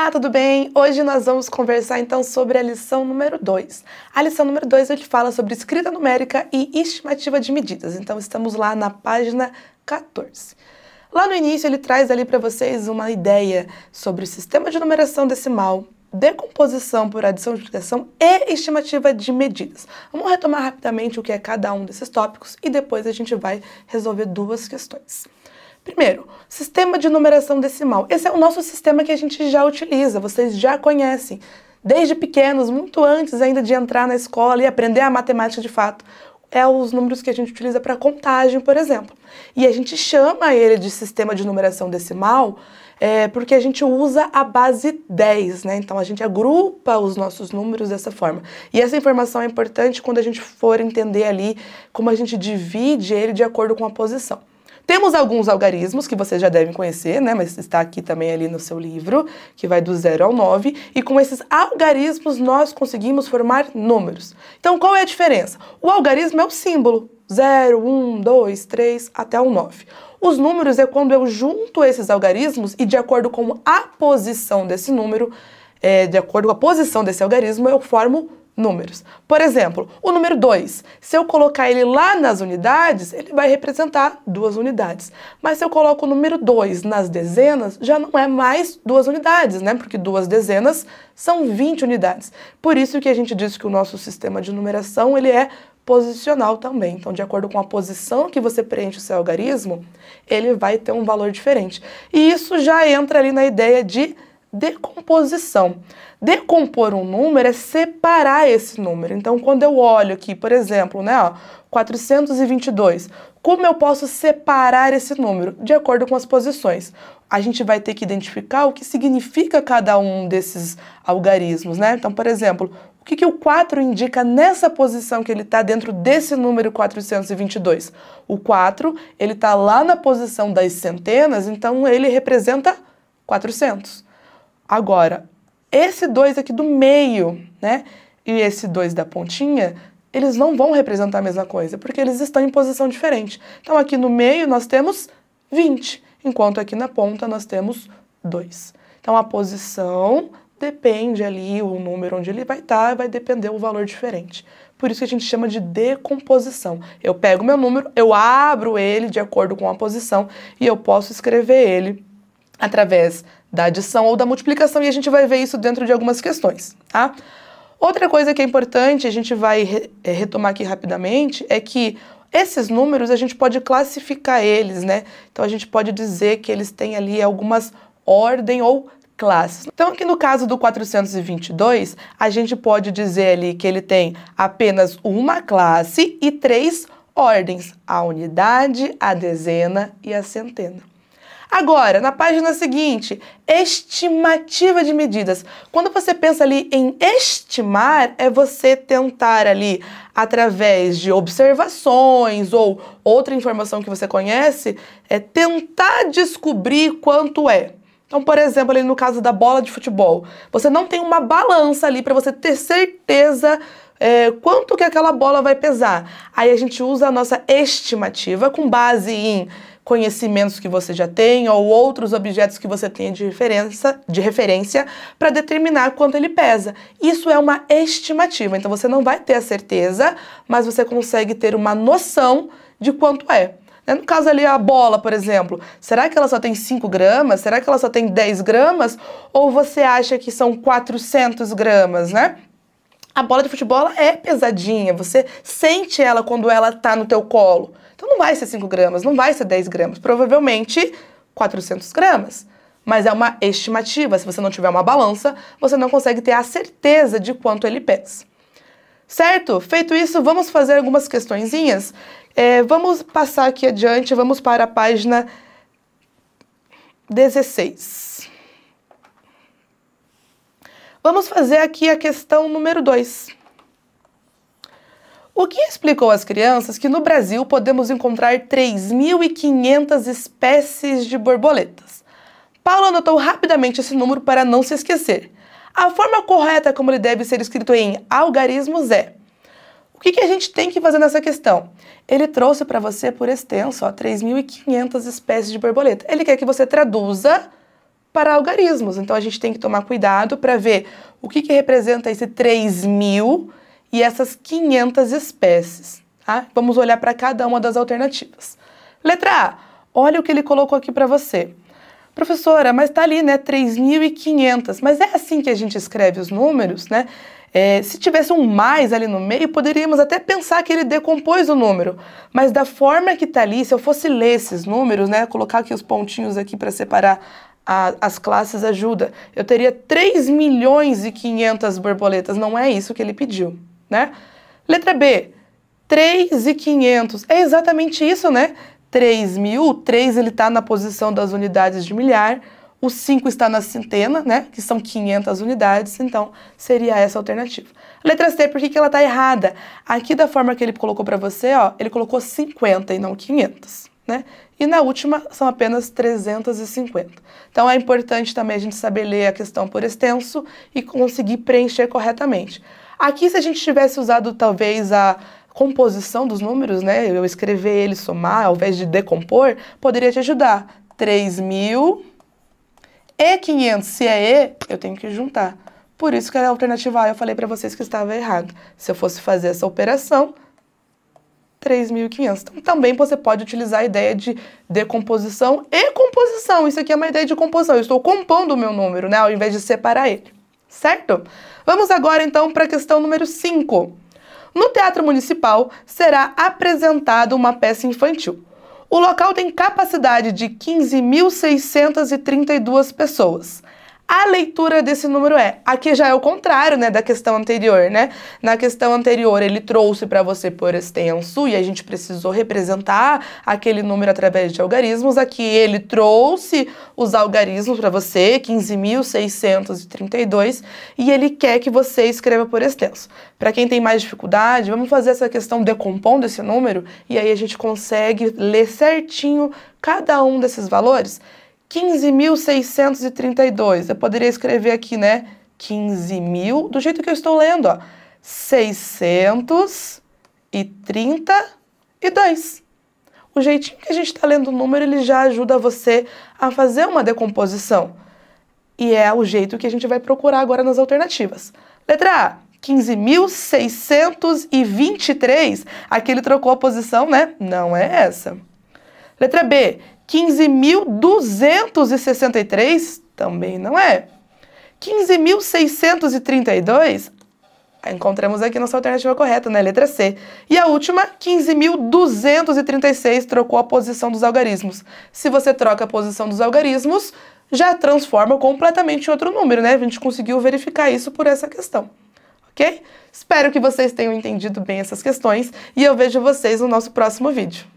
Olá, tudo bem? Hoje nós vamos conversar então sobre a lição número 2. A lição número 2 ele fala sobre escrita numérica e estimativa de medidas. Então estamos lá na página 14. Lá no início ele traz ali para vocês uma ideia sobre o sistema de numeração decimal, decomposição por adição e multiplicação e estimativa de medidas. Vamos retomar rapidamente o que é cada um desses tópicos e depois a gente vai resolver duas questões. Primeiro, sistema de numeração decimal. Esse é o nosso sistema que a gente já utiliza, vocês já conhecem. Desde pequenos, muito antes ainda de entrar na escola e aprender a matemática de fato, é os números que a gente utiliza para contagem, por exemplo. E a gente chama ele de sistema de numeração decimal porque a gente usa a base 10, né? Então a gente agrupa os nossos números dessa forma. E essa informação é importante quando a gente for entender ali como a gente divide ele de acordo com a posição. Temos alguns algarismos que vocês já devem conhecer, né? Mas está aqui também ali no seu livro, que vai do 0 ao 9. E com esses algarismos nós conseguimos formar números. Então qual é a diferença? O algarismo é o símbolo, 0, 1, 2, 3, até o 9. Os números é quando eu junto esses algarismos e de acordo com a posição desse número, de acordo com a posição desse algarismo, eu formo números. Por exemplo, o número 2, se eu colocar ele lá nas unidades, ele vai representar 2 unidades. Mas se eu coloco o número 2 nas dezenas, já não é mais 2 unidades, né? Porque 2 dezenas são 20 unidades. Por isso que a gente diz que o nosso sistema de numeração, ele é posicional também. Então, de acordo com a posição que você preenche o seu algarismo, ele vai ter um valor diferente. E isso já entra ali na ideia de decomposição. Decompor um número é separar esse número. Então, quando eu olho aqui, por exemplo, né, ó, 422, como eu posso separar esse número? De acordo com as posições. A gente vai ter que identificar o que significa cada um desses algarismos, né? Então, por exemplo, o que o 4 indica nessa posição que ele está dentro desse número 422? O 4, ele está lá na posição das centenas, então ele representa 400. Agora, esse 2 aqui do meio, né, e esse 2 da pontinha, eles não vão representar a mesma coisa, porque eles estão em posição diferente. Então, aqui no meio nós temos 20, enquanto aqui na ponta nós temos 2. Então, a posição depende ali, o número onde ele vai estar, vai depender o valor diferente. Por isso que a gente chama de decomposição. Eu pego meu número, eu abro ele de acordo com a posição e eu posso escrever ele através da adição ou da multiplicação, e a gente vai ver isso dentro de algumas questões, tá? Outra coisa que é importante, a gente vai retomar aqui rapidamente, é que esses números a gente pode classificar eles, né? Então a gente pode dizer que eles têm ali algumas ordem ou classes. Então aqui no caso do 422, a gente pode dizer ali que ele tem apenas uma classe e 3 ordens, a unidade, a dezena e a centena. Agora, na página seguinte, estimativa de medidas. Quando você pensa ali em estimar, é você tentar ali, através de observações ou outra informação que você conhece, tentar descobrir quanto é. Então, por exemplo, ali no caso da bola de futebol, você não tem uma balança ali para você ter certeza quanto que aquela bola vai pesar. Aí a gente usa a nossa estimativa com base em conhecimentos que você já tem ou outros objetos que você tenha de referência para determinar quanto ele pesa. Isso é uma estimativa, então você não vai ter a certeza, mas você consegue ter uma noção de quanto é. No caso ali a bola, por exemplo, será que ela só tem 5 gramas? Será que ela só tem 10 gramas? Ou você acha que são 400 gramas, né? A bola de futebol ela é pesadinha, você sente ela quando ela tá no teu colo. Então não vai ser 5 gramas, não vai ser 10 gramas, provavelmente 400 gramas. Mas é uma estimativa, se você não tiver uma balança, você não consegue ter a certeza de quanto ele pesa. Certo? Feito isso, vamos fazer algumas questõezinhas. Vamos passar aqui adiante, vamos para a página 16. Vamos fazer aqui a questão número 2. O que explicou às crianças que no Brasil podemos encontrar 3.500 espécies de borboletas? Paulo anotou rapidamente esse número para não se esquecer. A forma correta como ele deve ser escrito em algarismos é... O que a gente tem que fazer nessa questão? Ele trouxe para você por extenso, 3.500 espécies de borboleta. Ele quer que você traduza para algarismos. Então, a gente tem que tomar cuidado para ver o que representa esse 3.000 e essas 500 espécies. Tá? Vamos olhar para cada uma das alternativas. Letra A, olha o que ele colocou aqui para você. Professora, mas tá ali, né, 3.500, mas é assim que a gente escreve os números, né? Se tivesse um mais ali no meio, poderíamos até pensar que ele decompôs o número, mas da forma que tá ali, se eu fosse ler esses números, né, colocar aqui os pontinhos aqui para separar as classes ajuda, eu teria 3.500.000 borboletas, não é isso que ele pediu, né? Letra B, 3.500, é exatamente isso, né? 3.000, o 3 ele está na posição das unidades de milhar, o 5 está na centena, né, que são 500 unidades, então seria essa a alternativa. Letra C, por que ela está errada? Aqui da forma que ele colocou para você, ó, ele colocou 50 e não 500, né? E na última são apenas 350. Então é importante também a gente saber ler a questão por extenso e conseguir preencher corretamente. Aqui, se a gente tivesse usado talvez a composição dos números, né, eu escrever ele, somar, ao invés de decompor, poderia te ajudar. 3.000 e 500, se é E, eu tenho que juntar. Por isso que a alternativa A eu falei para vocês que estava errado. Se eu fosse fazer essa operação, 3.500. Então, também você pode utilizar a ideia de decomposição e composição. Isso aqui é uma ideia de composição. Eu estou compondo o meu número, né, ao invés de separar ele. Certo? Vamos agora, então, para a questão número 5. No Teatro Municipal será apresentada uma peça infantil. O local tem capacidade de 15.632 pessoas. A leitura desse número aqui já é o contrário, né, da questão anterior, né? Na questão anterior ele trouxe para você por extenso e a gente precisou representar aquele número através de algarismos. Aqui ele trouxe os algarismos para você, 15.632, e ele quer que você escreva por extenso. Para quem tem mais dificuldade, vamos fazer essa questão decompondo esse número e aí a gente consegue ler certinho cada um desses valores. 15.632, eu poderia escrever aqui, né, 15.000, do jeito que eu estou lendo, ó, 632. O jeitinho que a gente está lendo o número, ele já ajuda você a fazer uma decomposição. E é o jeito que a gente vai procurar agora nas alternativas. Letra A, 15.623, aqui ele trocou a posição, né, não é essa. Letra B, 15.263, também não é. 15.632, encontramos aqui nossa alternativa correta, né? Letra C. E a última, 15.236, trocou a posição dos algarismos. Se você troca a posição dos algarismos, já transforma completamente em outro número, né? A gente conseguiu verificar isso por essa questão, ok? Espero que vocês tenham entendido bem essas questões e eu vejo vocês no nosso próximo vídeo.